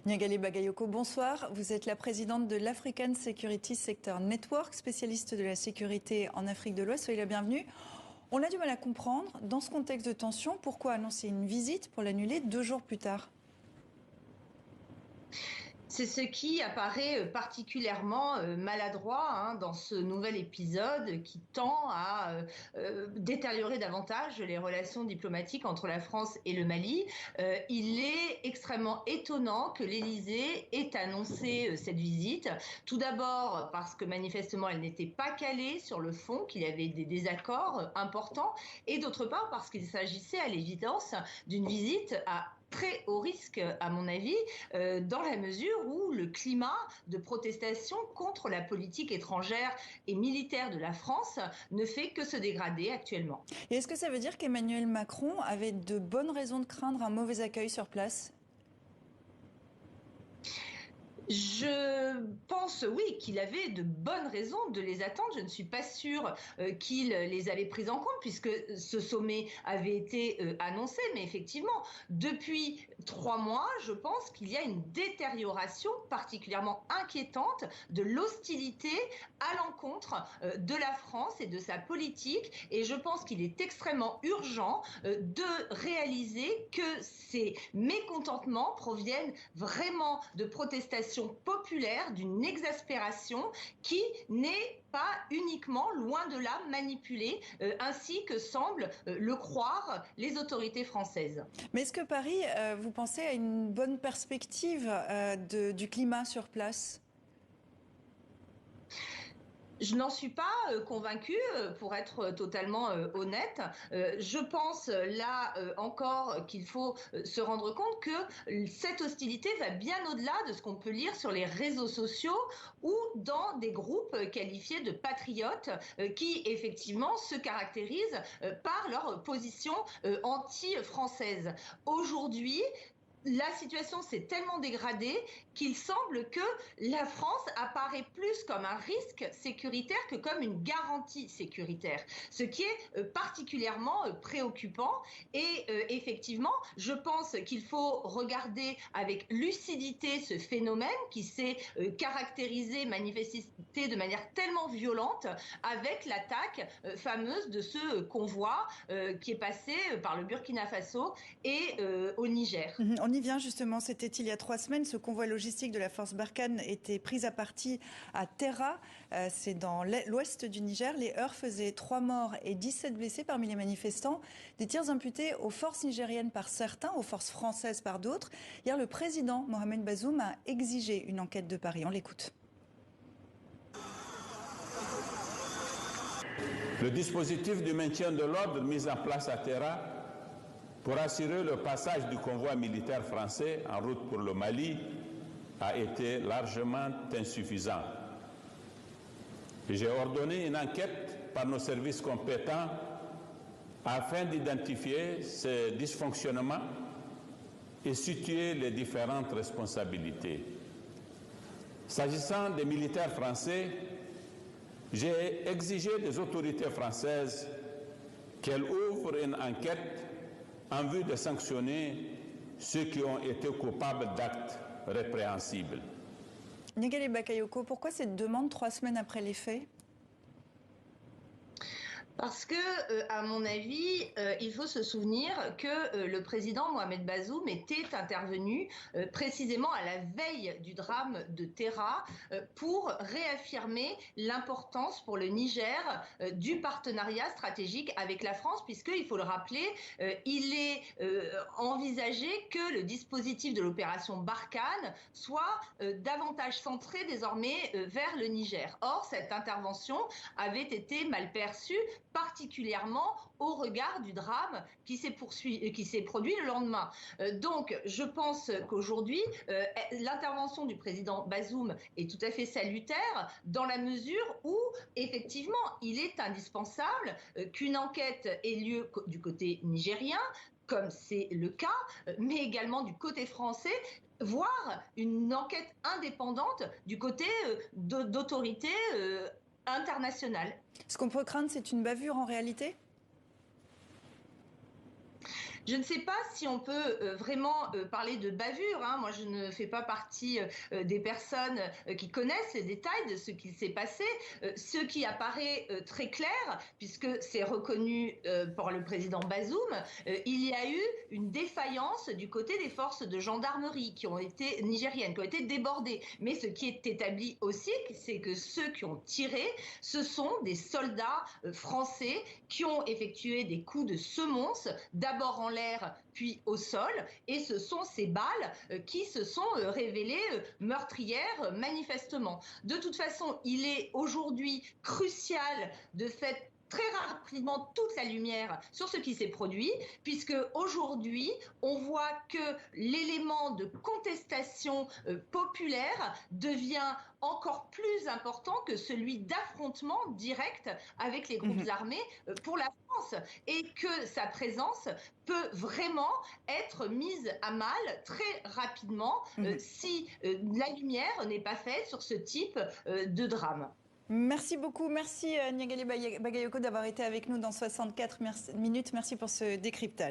Nyagali Bagayoko, bonsoir. Vous êtes la présidente de l'African Security Sector Network, spécialiste de la sécurité en Afrique de l'Ouest. Soyez la bienvenue. On a du mal à comprendre, dans ce contexte de tension, pourquoi annoncer une visite pour l'annuler 2 jours plus tard? C'est ce qui apparaît particulièrement maladroit dans ce nouvel épisode qui tend à détériorer davantage les relations diplomatiques entre la France et le Mali. Il est extrêmement étonnant que l'Élysée ait annoncé cette visite. Tout d'abord parce que manifestement elle n'était pas calée sur le fond, qu'il y avait des désaccords importants, et d'autre part parce qu'il s'agissait à l'évidence d'une visite à très haut risque, à mon avis, dans la mesure où le climat de protestation contre la politique étrangère et militaire de la France ne fait que se dégrader actuellement. Et est-ce que ça veut dire qu'Emmanuel Macron avait de bonnes raisons de craindre un mauvais accueil sur place ? Je pense, oui, qu'il avait de bonnes raisons de les attendre. Je ne suis pas sûre qu'il les avait prises en compte puisque ce sommet avait été annoncé. Mais effectivement, depuis 3 mois, je pense qu'il y a une détérioration particulièrement inquiétante de l'hostilité à l'encontre de la France et de sa politique. Et je pense qu'il est extrêmement urgent de réaliser que ces mécontentements proviennent vraiment de protestations populaire, d'une exaspération qui n'est pas uniquement, loin de là, manipulée, ainsi que semblent le croire les autorités françaises. Mais est-ce que Paris, vous pensez, a une bonne perspective du climat sur place ? Je n'en suis pas convaincue, pour être totalement honnête. Je pense là encore qu'il faut se rendre compte que cette hostilité va bien au-delà de ce qu'on peut lire sur les réseaux sociaux ou dans des groupes qualifiés de patriotes qui effectivement se caractérisent par leur position anti-française. Aujourd'hui, la situation s'est tellement dégradée qu'il semble que la France apparaît plus comme un risque sécuritaire que comme une garantie sécuritaire, ce qui est particulièrement préoccupant. Et effectivement, je pense qu'il faut regarder avec lucidité ce phénomène qui s'est caractérisé, manifesté de manière tellement violente avec l'attaque fameuse de ce convoi qui est passé par le Burkina Faso et au Niger. On y vient justement, c'était il y a 3 semaines, ce convoi logistique de la force Barkhane était pris à partie à Terra, c'est dans l'ouest du Niger. Les heurts faisaient 3 morts et 17 blessés parmi les manifestants. Des tirs imputés aux forces nigériennes par certains, aux forces françaises par d'autres. Hier, le président Mohamed Bazoum a exigé une enquête de Paris. On l'écoute. Le dispositif de maintien de l'ordre mis en place à Terra pour assurer le passage du convoi militaire français en route pour le Mali a été largement insuffisant. J'ai ordonné une enquête par nos services compétents afin d'identifier ces dysfonctionnements et situer les différentes responsabilités. S'agissant des militaires français, j'ai exigé des autorités françaises qu'elles ouvrent une enquête en vue de sanctionner ceux qui ont été coupables d'actes répréhensibles. Nyagali Bagayoko, pourquoi cette demande 3 semaines après les faits ? Parce que, à mon avis, il faut se souvenir que le président Mohamed Bazoum était intervenu précisément à la veille du drame de Terra pour réaffirmer l'importance pour le Niger du partenariat stratégique avec la France, puisqu'il faut le rappeler, il est envisagé que le dispositif de l'opération Barkhane soit davantage centré désormais vers le Niger. Or, cette intervention avait été mal perçue, particulièrement au regard du drame qui s'est produit le lendemain. Donc, je pense qu'aujourd'hui, l'intervention du président Bazoum est tout à fait salutaire dans la mesure où, effectivement, il est indispensable qu'une enquête ait lieu du côté nigérien, comme c'est le cas, mais également du côté français, voire une enquête indépendante du côté d'autorités internationales. Ce qu'on peut craindre, c'est une bavure en réalité ? Je ne sais pas si on peut vraiment parler de bavure. Hein. Moi, je ne fais pas partie des personnes qui connaissent les détails de ce qui s'est passé. Ce qui apparaît très clair, puisque c'est reconnu par le président Bazoum, il y a eu une défaillance du côté des forces de gendarmerie nigériennes qui ont été débordées. Mais ce qui est établi aussi, c'est que ceux qui ont tiré, ce sont des soldats français qui ont effectué des coups de semonce, d'abord en l'air, puis au sol, et ce sont ces balles qui se sont révélées meurtrières manifestement. De toute façon, il est aujourd'hui crucial de faire très rapidement toute la lumière sur ce qui s'est produit, puisque aujourd'hui, on voit que l'élément de contestation populaire devient encore plus important que celui d'affrontement direct avec les groupes armés pour la France, et que sa présence peut vraiment être mise à mal très rapidement si la lumière n'est pas faite sur ce type de drame. Merci beaucoup, merci Niagali Bagayoko d'avoir été avec nous dans 64 minutes. Merci pour ce décryptage.